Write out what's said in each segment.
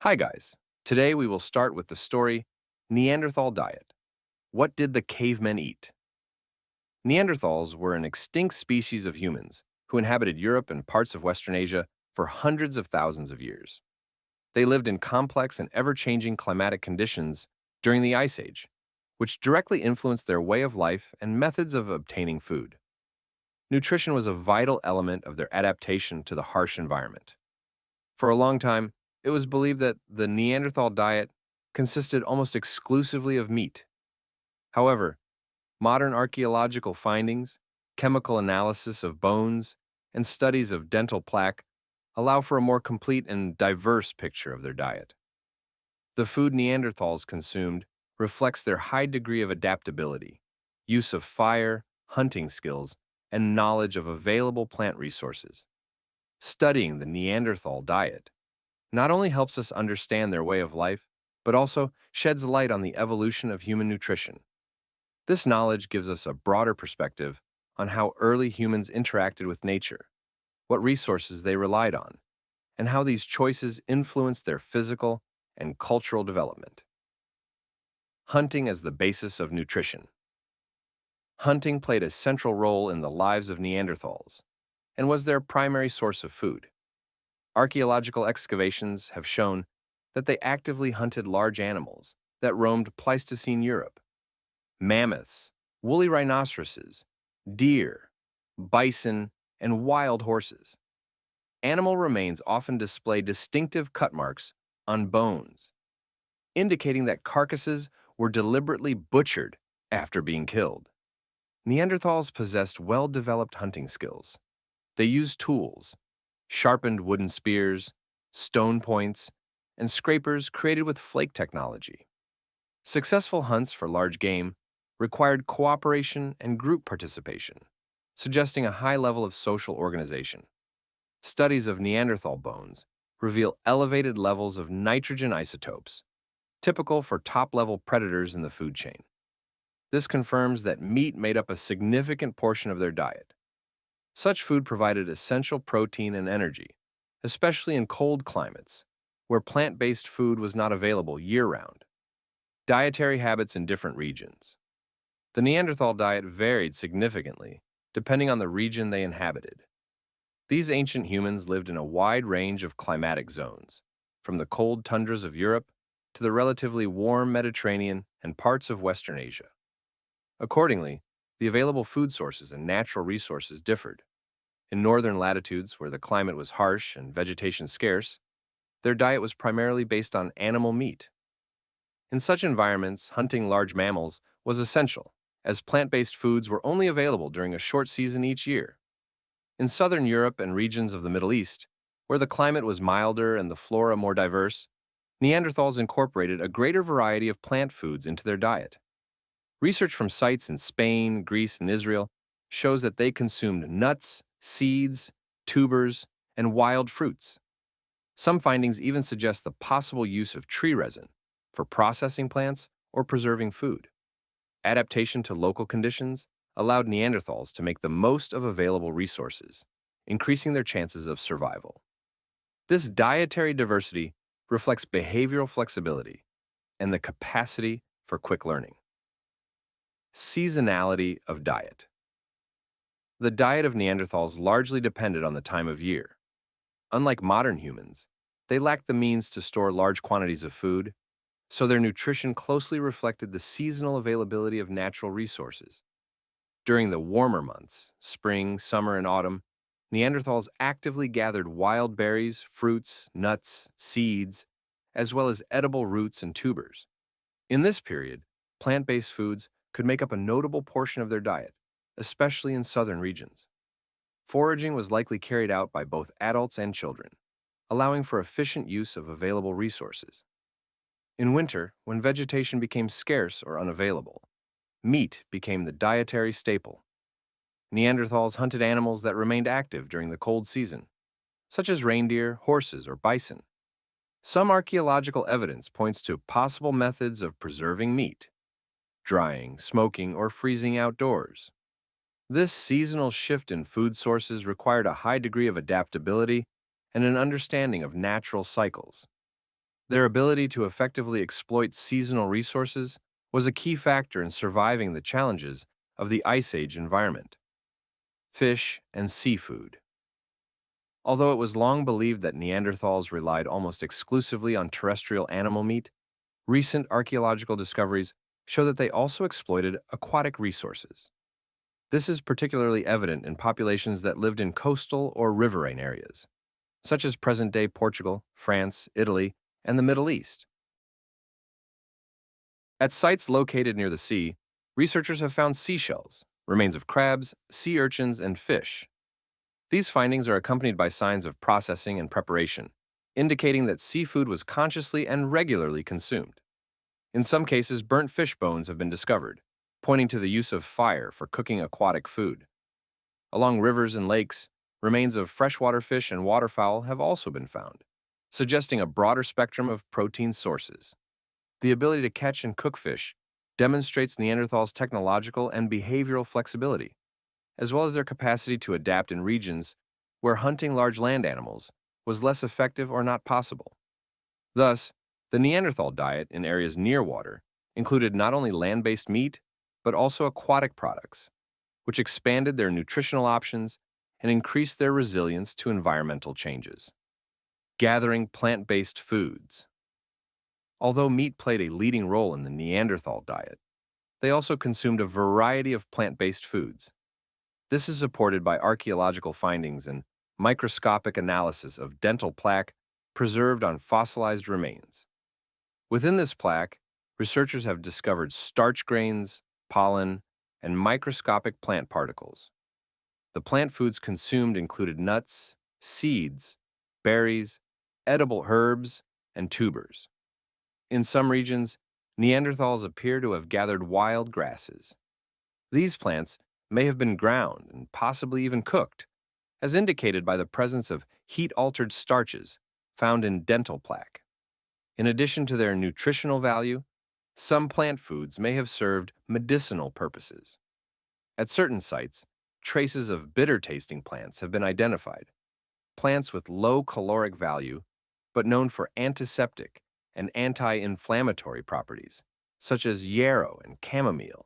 Hi guys. Today we will start with the story Neanderthal Diet. What did the cavemen eat? Neanderthals were an extinct species of humans who inhabited Europe and parts of Western Asia for hundreds of thousands of years. They lived in complex and ever-changing climatic conditions during the Ice Age, which directly influenced their way of life and methods of obtaining food. Nutrition was a vital element of their adaptation to the harsh environment. For a long time, it was believed that the Neanderthal diet consisted almost exclusively of meat. However, modern archaeological findings, chemical analysis of bones, and studies of dental plaque allow for a more complete and diverse picture of their diet. The food Neanderthals consumed reflects their high degree of adaptability, use of fire, hunting skills, and knowledge of available plant resources. Studying the Neanderthal diet not only helps us understand their way of life, but also sheds light on the evolution of human nutrition. This knowledge gives us a broader perspective on how early humans interacted with nature, what resources they relied on, and how these choices influenced their physical and cultural development. Hunting as the basis of nutrition. Hunting played a central role in the lives of Neanderthals and was their primary source of food. Archaeological excavations have shown that they actively hunted large animals that roamed Pleistocene Europe. Mammoths, woolly rhinoceroses, deer, bison, and wild horses. Animal remains often display distinctive cut marks on bones, indicating that carcasses were deliberately butchered after being killed. Neanderthals possessed well-developed hunting skills. They used tools, sharpened wooden spears, stone points, and scrapers created with flake technology. Successful hunts for large game required cooperation and group participation, suggesting a high level of social organization. Studies of Neanderthal bones reveal elevated levels of nitrogen isotopes, typical for top-level predators in the food chain. This confirms that meat made up a significant portion of their diet. Such food provided essential protein and energy, especially in cold climates, where plant-based food was not available year-round. Dietary habits in different regions. The Neanderthal diet varied significantly depending on the region they inhabited. These ancient humans lived in a wide range of climatic zones, from the cold tundras of Europe to the relatively warm Mediterranean and parts of Western Asia. Accordingly, the available food sources and natural resources differed. In northern latitudes, where the climate was harsh and vegetation scarce, their diet was primarily based on animal meat. In such environments, hunting large mammals was essential, as plant-based foods were only available during a short season each year. In southern Europe and regions of the Middle East, where the climate was milder and the flora more diverse, Neanderthals incorporated a greater variety of plant foods into their diet. Research from sites in Spain, Greece, and Israel shows that they consumed nuts, seeds, tubers, and wild fruits. Some findings even suggest the possible use of tree resin for processing plants or preserving food. Adaptation to local conditions allowed Neanderthals to make the most of available resources, increasing their chances of survival. This dietary diversity reflects behavioral flexibility and the capacity for quick learning. Seasonality of diet. The diet of Neanderthals largely depended on the time of year. Unlike modern humans, they lacked the means to store large quantities of food, so their nutrition closely reflected the seasonal availability of natural resources. During the warmer months, spring, summer, and autumn, Neanderthals actively gathered wild berries, fruits, nuts, seeds, as well as edible roots and tubers. In this period, plant-based foods could make up a notable portion of their diet, especially in southern regions. Foraging was likely carried out by both adults and children, allowing for efficient use of available resources. In winter, when vegetation became scarce or unavailable, meat became the dietary staple. Neanderthals hunted animals that remained active during the cold season, such as reindeer, horses, or bison. Some archaeological evidence points to possible methods of preserving meat: drying, smoking, or freezing outdoors. This seasonal shift in food sources required a high degree of adaptability and an understanding of natural cycles. Their ability to effectively exploit seasonal resources was a key factor in surviving the challenges of the Ice Age environment. Fish and seafood. Although it was long believed that Neanderthals relied almost exclusively on terrestrial animal meat, recent archaeological discoveries show that they also exploited aquatic resources. This is particularly evident in populations that lived in coastal or riverine areas, such as present-day Portugal, France, Italy, and the Middle East. At sites located near the sea, researchers have found seashells, remains of crabs, sea urchins, and fish. These findings are accompanied by signs of processing and preparation, indicating that seafood was consciously and regularly consumed. In some cases, burnt fish bones have been discovered, pointing to the use of fire for cooking aquatic food. Along rivers and lakes, remains of freshwater fish and waterfowl have also been found, suggesting a broader spectrum of protein sources. The ability to catch and cook fish demonstrates Neanderthals' technological and behavioral flexibility, as well as their capacity to adapt in regions where hunting large land animals was less effective or not possible. Thus, the Neanderthal diet in areas near water included not only land-based meat, but also aquatic products, which expanded their nutritional options and increased their resilience to environmental changes. Gathering plant-based foods. Although meat played a leading role in the Neanderthal diet, they also consumed a variety of plant-based foods. This is supported by archaeological findings and microscopic analysis of dental plaque preserved on fossilized remains. Within this plaque, researchers have discovered starch grains, pollen, and microscopic plant particles. The plant foods consumed included nuts, seeds, berries, edible herbs, and tubers. In some regions, Neanderthals appear to have gathered wild grasses. These plants may have been ground and possibly even cooked, as indicated by the presence of heat-altered starches found in dental plaque. In addition to their nutritional value, some plant foods may have served medicinal purposes. At certain sites, traces of bitter-tasting plants have been identified, plants with low caloric value, but known for antiseptic and anti-inflammatory properties, such as yarrow and chamomile.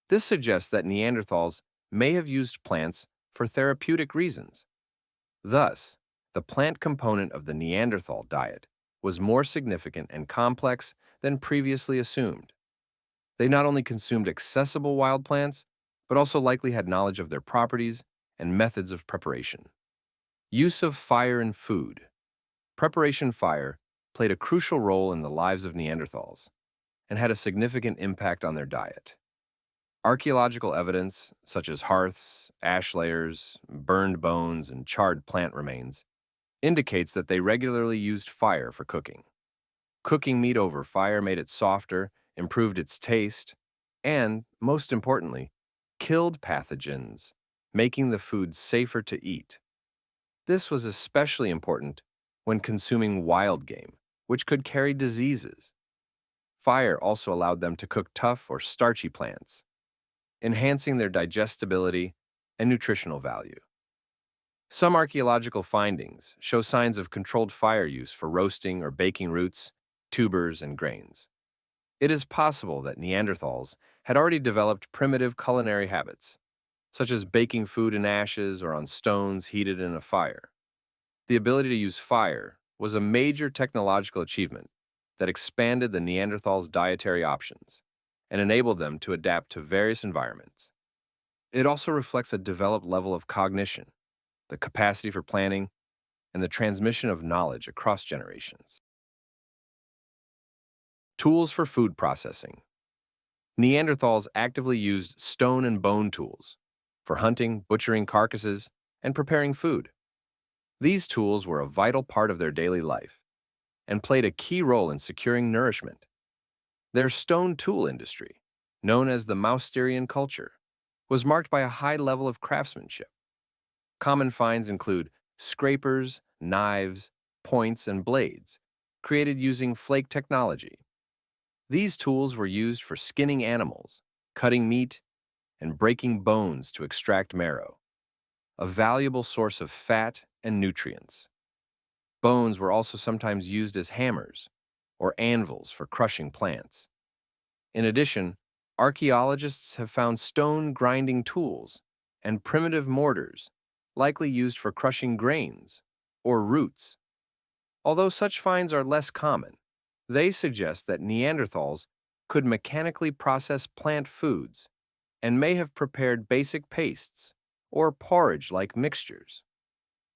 This suggests that Neanderthals may have used plants for therapeutic reasons. Thus, the plant component of the Neanderthal diet was more significant and complex than previously assumed. They not only consumed accessible wild plants, but also likely had knowledge of their properties and methods of preparation. Use of fire in food. Preparation fire played a crucial role in the lives of Neanderthals and had a significant impact on their diet. Archaeological evidence, such as hearths, ash layers, burned bones, and charred plant remains, indicates that they regularly used fire for cooking. Cooking meat over fire made it softer, improved its taste, and, most importantly, killed pathogens, making the food safer to eat. This was especially important when consuming wild game, which could carry diseases. Fire also allowed them to cook tough or starchy plants, enhancing their digestibility and nutritional value. Some archaeological findings show signs of controlled fire use for roasting or baking roots, tubers, and grains. It is possible that Neanderthals had already developed primitive culinary habits, such as baking food in ashes or on stones heated in a fire. The ability to use fire was a major technological achievement that expanded the Neanderthals' dietary options and enabled them to adapt to various environments. It also reflects a developed level of cognition, the capacity for planning, and the transmission of knowledge across generations. Tools for food processing. Neanderthals actively used stone and bone tools for hunting, butchering carcasses, and preparing food. These tools were a vital part of their daily life and played a key role in securing nourishment. Their stone tool industry, known as the Mousterian culture, was marked by a high level of craftsmanship. Common finds include scrapers, knives, points, and blades, created using flake technology. These tools were used for skinning animals, cutting meat, and breaking bones to extract marrow, a valuable source of fat and nutrients. Bones were also sometimes used as hammers, or anvils for crushing plants. In addition, archaeologists have found stone grinding tools and primitive mortars, likely used for crushing grains or roots. Although such finds are less common, they suggest that Neanderthals could mechanically process plant foods and may have prepared basic pastes or porridge-like mixtures.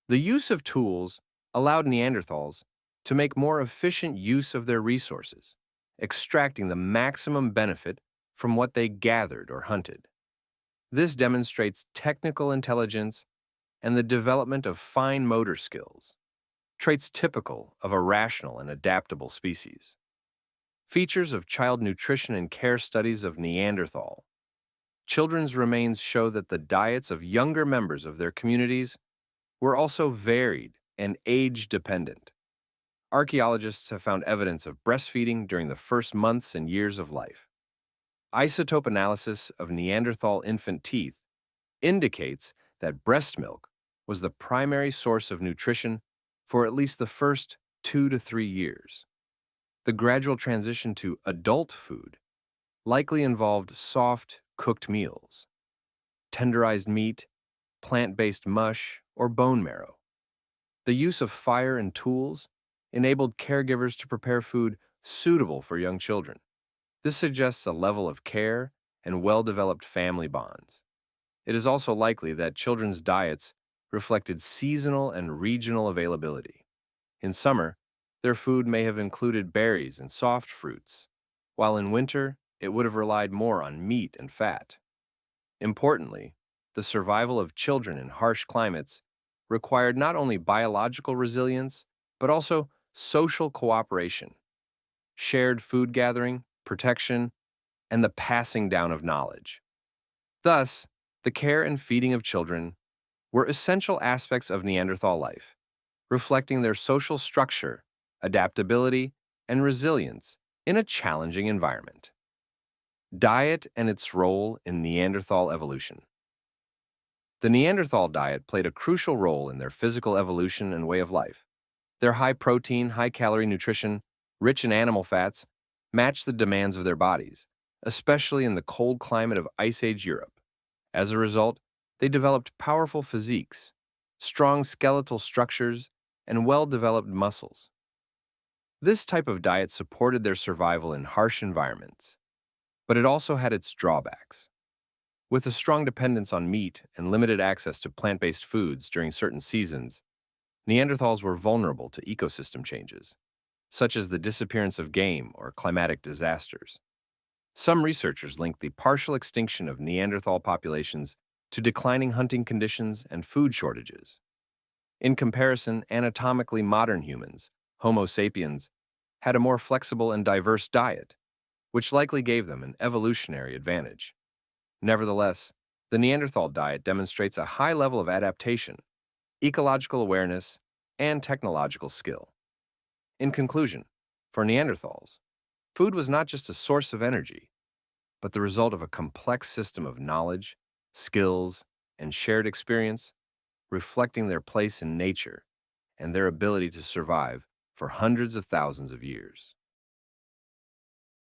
The use of tools allowed Neanderthals to make more efficient use of their resources, extracting the maximum benefit from what they gathered or hunted. This demonstrates technical intelligence and the development of fine motor skills, traits typical of a rational and adaptable species. Features of child nutrition and care studies of Neanderthal. Children's remains show that the diets of younger members of their communities were also varied and age-dependent. Archaeologists have found evidence of breastfeeding during the first months and years of life. Isotope analysis of Neanderthal infant teeth indicates that breast milk was the primary source of nutrition for at least the first 2 to 3 years. The gradual transition to adult food likely involved soft, cooked meals, tenderized meat, plant-based mush, or bone marrow. The use of fire and tools enabled caregivers to prepare food suitable for young children. This suggests a level of care and well-developed family bonds. It is also likely that children's diets reflected seasonal and regional availability. In summer, their food may have included berries and soft fruits, while in winter, it would have relied more on meat and fat. Importantly, the survival of children in harsh climates required not only biological resilience, but also social cooperation, shared food gathering, protection, and the passing down of knowledge. Thus, the care and feeding of children were essential aspects of Neanderthal life, reflecting their social structure, adaptability, and resilience in a challenging environment. Diet and its role in Neanderthal evolution. The Neanderthal diet played a crucial role in their physical evolution and way of life. Their high-protein, high-calorie nutrition, rich in animal fats, matched the demands of their bodies, especially in the cold climate of Ice Age Europe. As a result, they developed powerful physiques, strong skeletal structures, and well-developed muscles. This type of diet supported their survival in harsh environments, but it also had its drawbacks. With a strong dependence on meat and limited access to plant-based foods during certain seasons, Neanderthals were vulnerable to ecosystem changes, such as the disappearance of game or climatic disasters. Some researchers link the partial extinction of Neanderthal populations to declining hunting conditions and food shortages. In comparison, anatomically modern humans, Homo sapiens, had a more flexible and diverse diet, which likely gave them an evolutionary advantage. Nevertheless, the Neanderthal diet demonstrates a high level of adaptation, ecological awareness, and technological skill. In conclusion, for Neanderthals, food was not just a source of energy, but the result of a complex system of knowledge, skills, and shared experience, reflecting their place in nature and their ability to survive for hundreds of thousands of years.